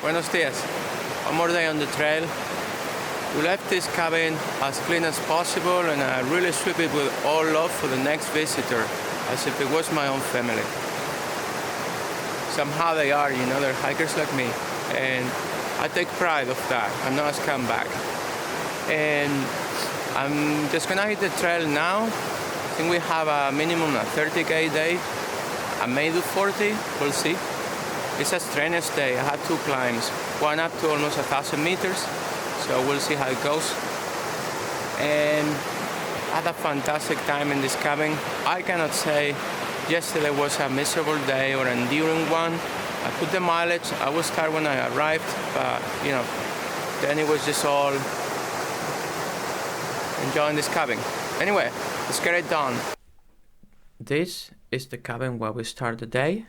Buenos dias. One more day on the trail. We left this cabin as clean as possible, and I really sweep it with all love for the next visitor, as if it was my own family. Somehow they are, you know, they're hikers like me, and I take pride of that. I'm not a scumbag. And I'm just gonna hit the trail now. I think we have a minimum of 30K day. I may do 40, we'll see. It's a strenuous day. I had 2 climbs, one up to almost 1,000 meters, so we'll see how it goes. And I had a fantastic time in this cabin. I cannot say yesterday was a miserable day or an enduring one. I put the mileage. I was tired when I arrived, but you know, then it was just all enjoying this cabin. Anyway, let's get it done. This is the cabin where we start the day,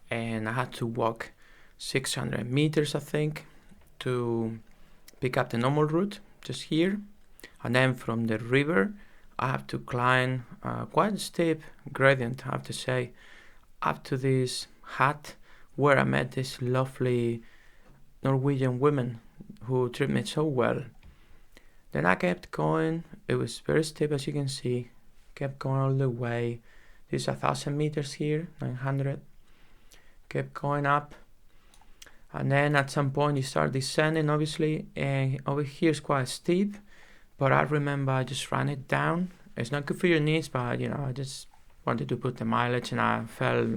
and I had to walk 600 meters, I think, to pick up the normal route, just here. And then from the river, I have to climb quite a steep gradient, I have to say, up to this hut where I met this lovely Norwegian woman who treated me so well. Then I kept going. It was very steep, as you can see. Kept going all the way. This is 1,000 meters here, 900. Kept going up. And then at some point you start descending, obviously. And over here is quite steep. But I remember I just ran it down. It's not good for your knees, but you know, I just wanted to put the mileage, and I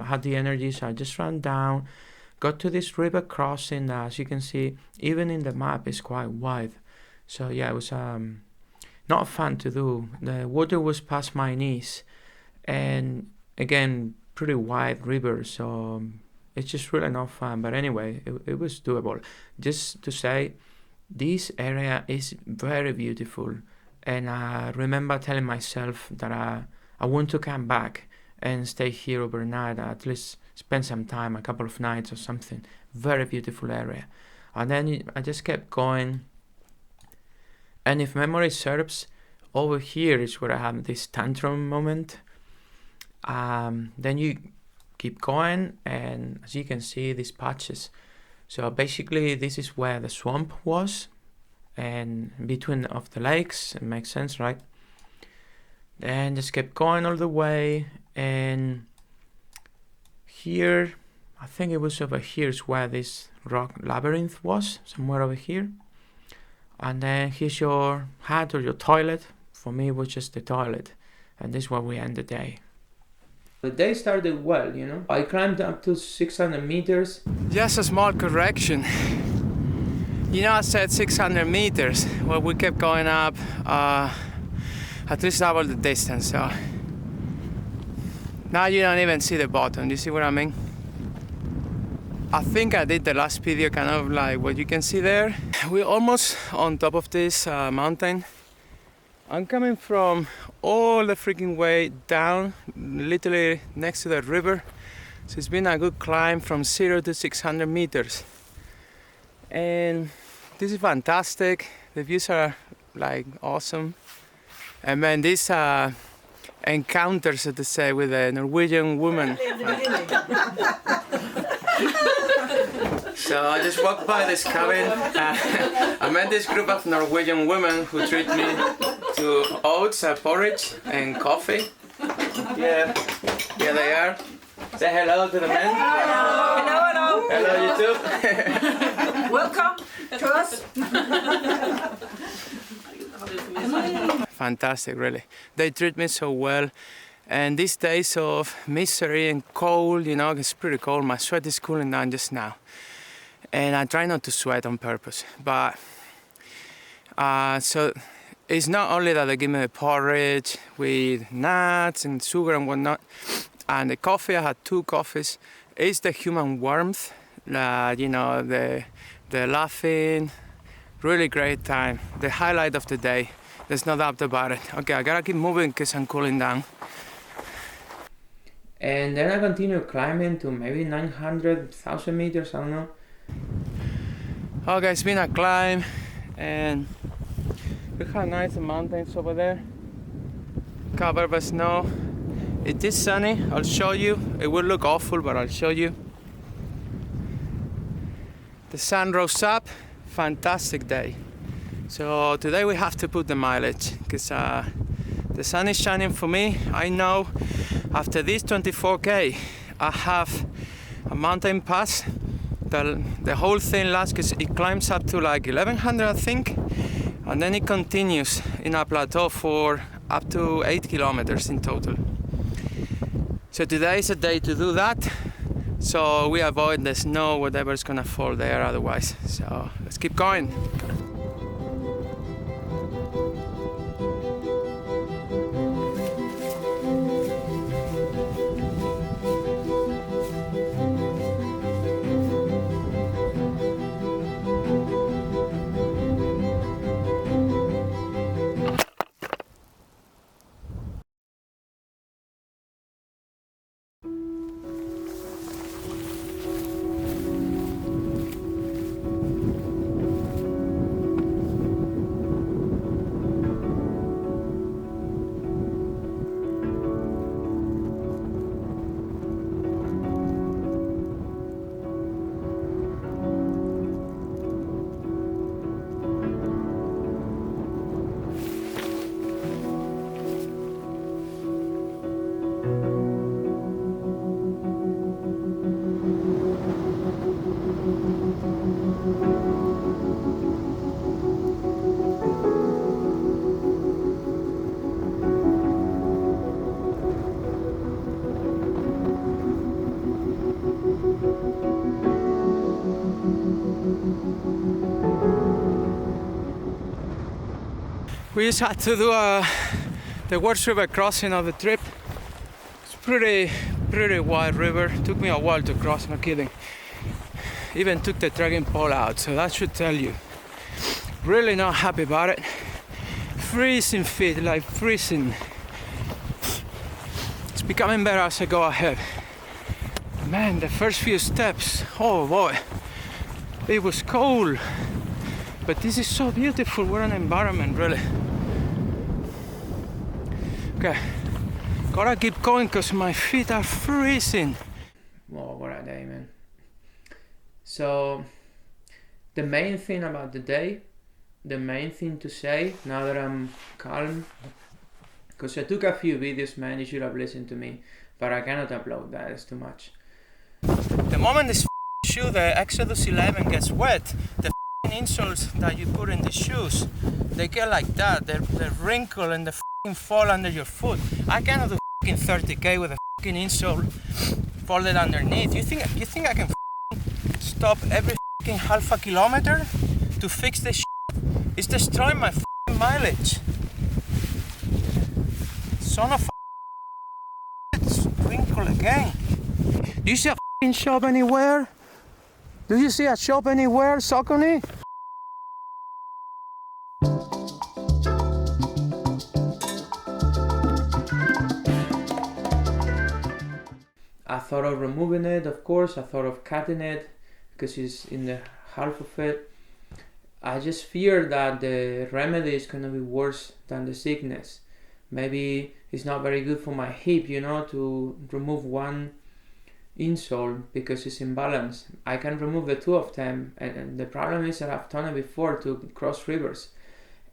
had the energy, so I just ran down. Got to this river crossing that, as you can see, even in the map, is quite wide. So yeah, it was not fun to do. The water was past my knees, and again, pretty wide river, so it's just really not fun. But anyway, it was doable. Just to say, this area is very beautiful, and I remember telling myself that I want to come back and stay here overnight, at least spend some time, a couple of nights or something. Very beautiful area. And then I just kept going. And if memory serves, over here is where I have this tantrum moment. Then you keep going, and as you can see, these patches. So basically, this is where the swamp was, and between of the lakes. It makes sense, right? Then just kept going all the way, and here, I think it was over here is where this rock labyrinth was, somewhere over here. And then here's your hut or your toilet. For me, it was just the toilet. And this is where we end the day. The day started well, you know. I climbed up to 600 meters. Just a small correction. You know, I said 600 meters. Well, we kept going up at least double the distance. So now you don't even see the bottom. You see what I mean? I think I did the last video kind of like what you can see there. We're almost on top of this mountain. I'm coming from all the freaking way down, literally next to the river. So it's been a good climb from 0 to 600 meters. And this is fantastic. The views are like awesome. And man, these encounters, so to say, with a Norwegian woman. So I just walked by this cabin. I met this group of Norwegian women who treat me to oats, porridge, and coffee. Yeah, here they are. Say hello to the men. Hello. Hello, you too. Welcome to us. Fantastic, really. They treat me so well. And these days of misery and cold, you know, it's pretty cold. My sweat is cooling down just now. And I try not to sweat on purpose. But, so it's not only that they give me the porridge with nuts and sugar and whatnot, and the coffee, I had 2 coffees. It's the human warmth, you know, the laughing, really great time. The highlight of the day. There's no doubt about it. Okay, I gotta keep moving because I'm cooling down. And then I continue climbing to maybe 900,000 meters, I don't know. Okay, it's been a climb, and we have nice mountains over there, covered by snow. It is sunny, I'll show you. It will look awful, but I'll show you. The sun rose up, fantastic day. So today we have to put the mileage, because the sun is shining for me. I know after this 24k, I have a mountain pass. The whole thing lasts, because it climbs up to like 1100 I think, and then it continues in a plateau for up to 8 kilometers in total. So today is a day to do that, so we avoid the snow, whatever's gonna fall there otherwise. So let's keep going. We just had to do the worst river crossing of the trip. It's pretty wide river. Took me a while to cross, no kidding. Even took the trekking pole out, so that should tell you. Really not happy about it. Freezing feet, like freezing. It's becoming better as I go ahead. Man, the first few steps, oh boy, it was cold. But this is so beautiful, what an environment, really. Okay, gotta keep going because my feet are freezing. Whoa, what a day, man. So, the main thing about the day, the main thing to say, now that I'm calm, because I took a few videos, man, you should have listened to me, but I cannot upload that, it's too much. The moment this shoe, the Exodus 11 gets wet, the insoles that you put in the shoes, they get like that, they wrinkle and they fall under your foot. I cannot do 30k with a insole folded underneath. You think I can stop every half a kilometer to fix this shit? It's destroying my mileage. Son of a it's wrinkle again. Do you see a shop anywhere? Do you see a shop anywhere, Saucony? I thought of removing it, of course. I thought of cutting it because it's in the half of it. I just fear that the remedy is going to be worse than the sickness. Maybe it's not very good for my hip, you know, to remove one insole because it's imbalanced. I can remove the two of them, and the problem is that I've done it before to cross rivers,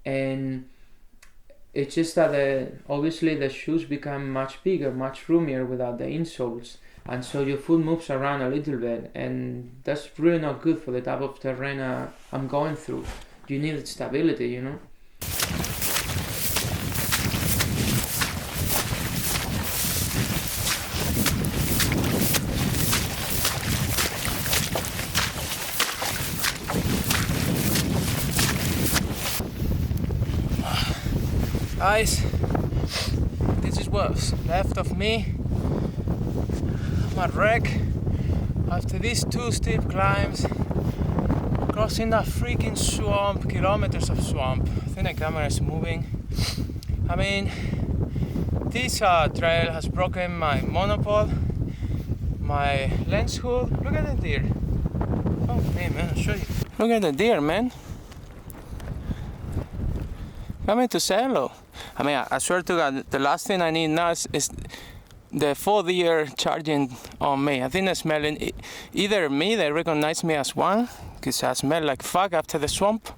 and it's just that obviously the shoes become much bigger, much roomier without the insoles, and so your foot moves around a little bit, and that's really not good for the type of terrain I'm going through. You need stability, you know. Guys, this is what's left of me. I'm a wreck after these 2 steep climbs, crossing that freaking swamp, kilometers of swamp. I think the camera is moving. I mean, this trail has broken my monopod, my lens hood. Look at the deer. Oh, hey man, I'll show you. Look at the deer, man. Coming to say hello. I mean, I swear to God, the last thing I need now is the 4-year charging on me. I think they're smelling either me, they recognize me as one, because I smell like fuck after the swamp.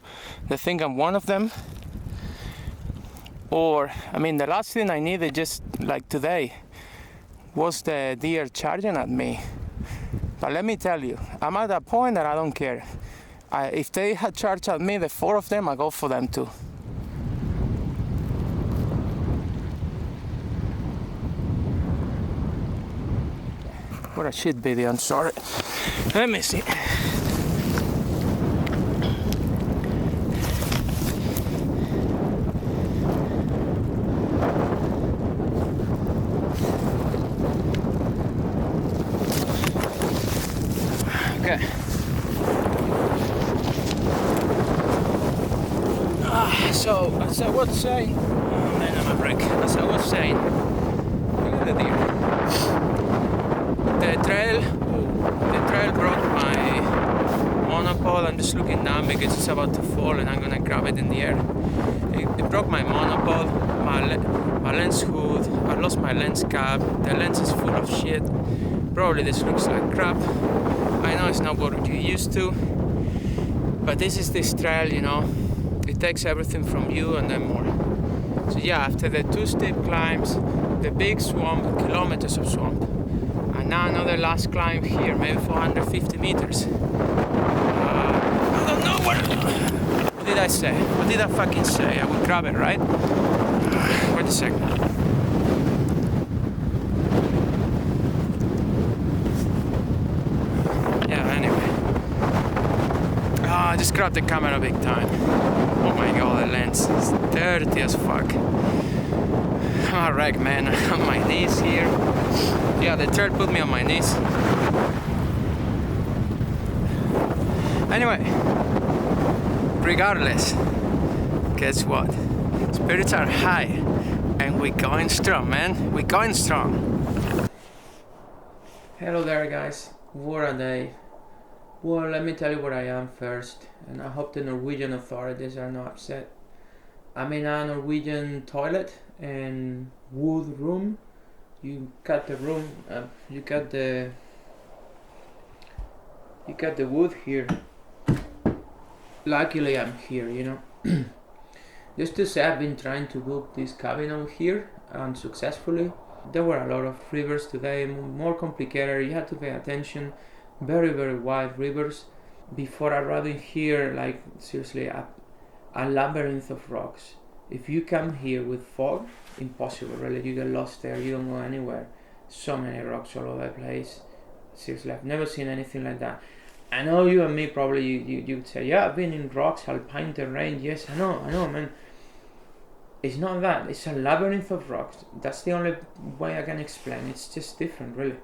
They think I'm one of them. Or, I mean, the last thing I needed just like today was the deer charging at me. But let me tell you, I'm at that point that I don't care. If they had charged at me, the 4 of them, I go for them too. What a shit video, I'm sorry. Let me see. Okay. So, as I was saying, oh man, I'm a wreck. As I was saying, look at the deer. The trail broke my monopole. I'm just looking down because it's about to fall and I'm gonna grab it in the air. It broke my monopole, my lens hood. I lost my lens cap. The lens is full of shit. Probably this looks like crap. I know it's not what you're used to, but this trail, you know, it takes everything from you and then more. So yeah, after the 2 steep climbs, the big swamp, kilometers of swamp, and now another last climb here, maybe 450 meters. I don't know what did I say? What did I fucking say? I will grab it, right? Wait a second. Yeah, anyway. I just grabbed the camera big time. Oh my god, the lens is dirty as fuck. I'm a wreck, man. I'm on my knees here. Yeah, the trail put me on my knees. Anyway, regardless, guess what? Spirits are high and we're going strong, man. We're going strong. Hello there, guys. What a day. Well, let me tell you where I am first, and I hope the Norwegian authorities are not upset. I'm in a Norwegian toilet and wood room. You cut the room, you cut the wood here. Luckily I'm here, you know. Just to say, I've been trying to book this cabin out here unsuccessfully. There were a lot of rivers today, more complicated. You had to pay attention. Very, very wide rivers. Before arriving here, like seriously, a labyrinth of rocks. If you come here with fog, impossible, really. You get lost there, you don't go anywhere. So many rocks all over the place. Seriously, I've never seen anything like that. I know you and me probably, you'd say, yeah, I've been in rocks, alpine terrain. Yes, I know, man. It's not that, it's a labyrinth of rocks. That's the only way I can explain. It's just different, really.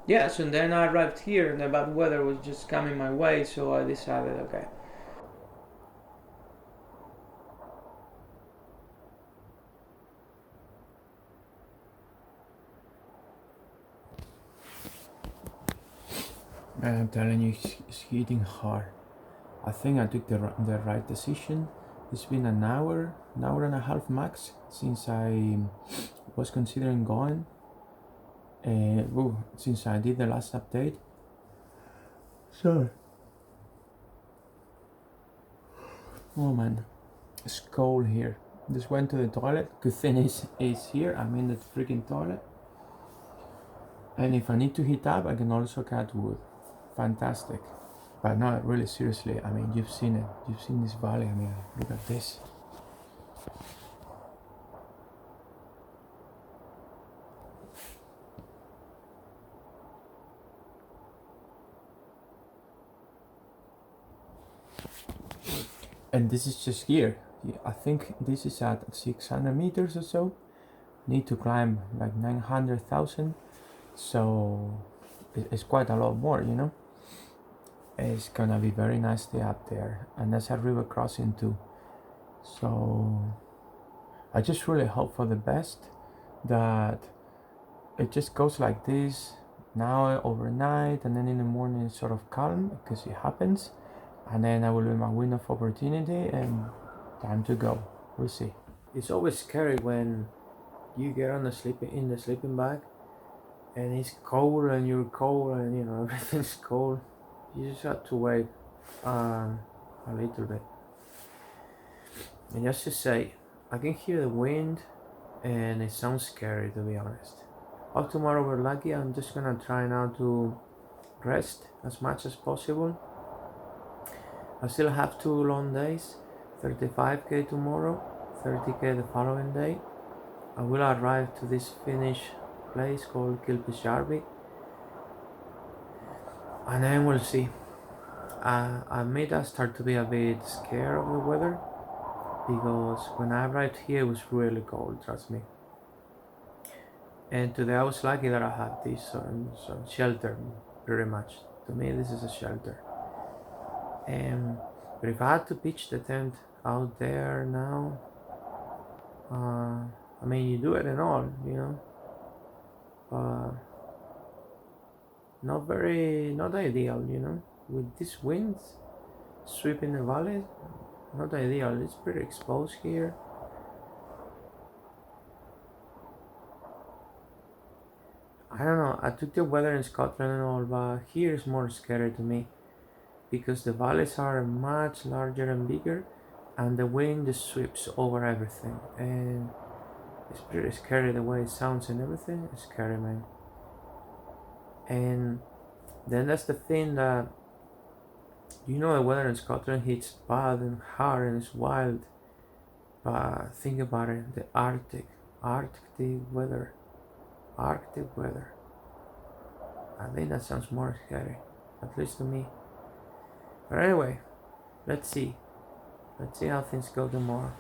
Yeah, so then I arrived here and the bad weather was just coming my way, so I decided, okay. Man, I'm telling you, it's hitting hard. I think I took the right decision. It's been an hour and a half max since I was considering going. Since I did the last update. Sorry. Oh man, it's cold here. Just went to the toilet. Good thing is here. I'm in the freaking toilet. And if I need to heat up, I can also cut wood. Fantastic. But no, really seriously, I mean, you've seen it. You've seen this valley. I mean, look at this. And this is just here. I think this is at 600 meters or so. Need to climb like 900,000. So it's quite a lot more, you know. It's gonna be very nice day up there. And there's a river crossing too. So I just really hope for the best, that it just goes like this now overnight, and then in the morning it's sort of calm, because it happens. And then I will be my window of opportunity and time to go. We'll see. It's always scary when you get on the sleeping bag, and it's cold, and you're cold, and you know everything's cold. You just have to wait a little bit. And just to say, I can hear the wind, and it sounds scary, to be honest. Hope tomorrow we're lucky. I'm just gonna try now to rest as much as possible. I still have 2 long days, 35k tomorrow, 30k the following day. I will arrive to this Finnish place called Kilpisjärvi, and then we'll see. I may start to be a bit scared of the weather, because when I arrived here it was really cold, trust me. And today I was lucky that I had this some shelter, pretty much. To me this is a shelter. But if I had to pitch the tent out there now, I mean, you do it and all, you know, not ideal, you know, with these winds sweeping the valley, not ideal. It's pretty exposed here. I don't know, I took the weather in Scotland and all, but here is more scary to me, because the valleys are much larger and bigger, and the wind just sweeps over everything, and it's pretty scary the way it sounds and everything. It's scary, man. And then that's the thing, that you know the weather in Scotland hits bad and hard and it's wild, but think about it, the Arctic weather. I think that sounds more scary, at least to me. But anyway, let's see how things go tomorrow.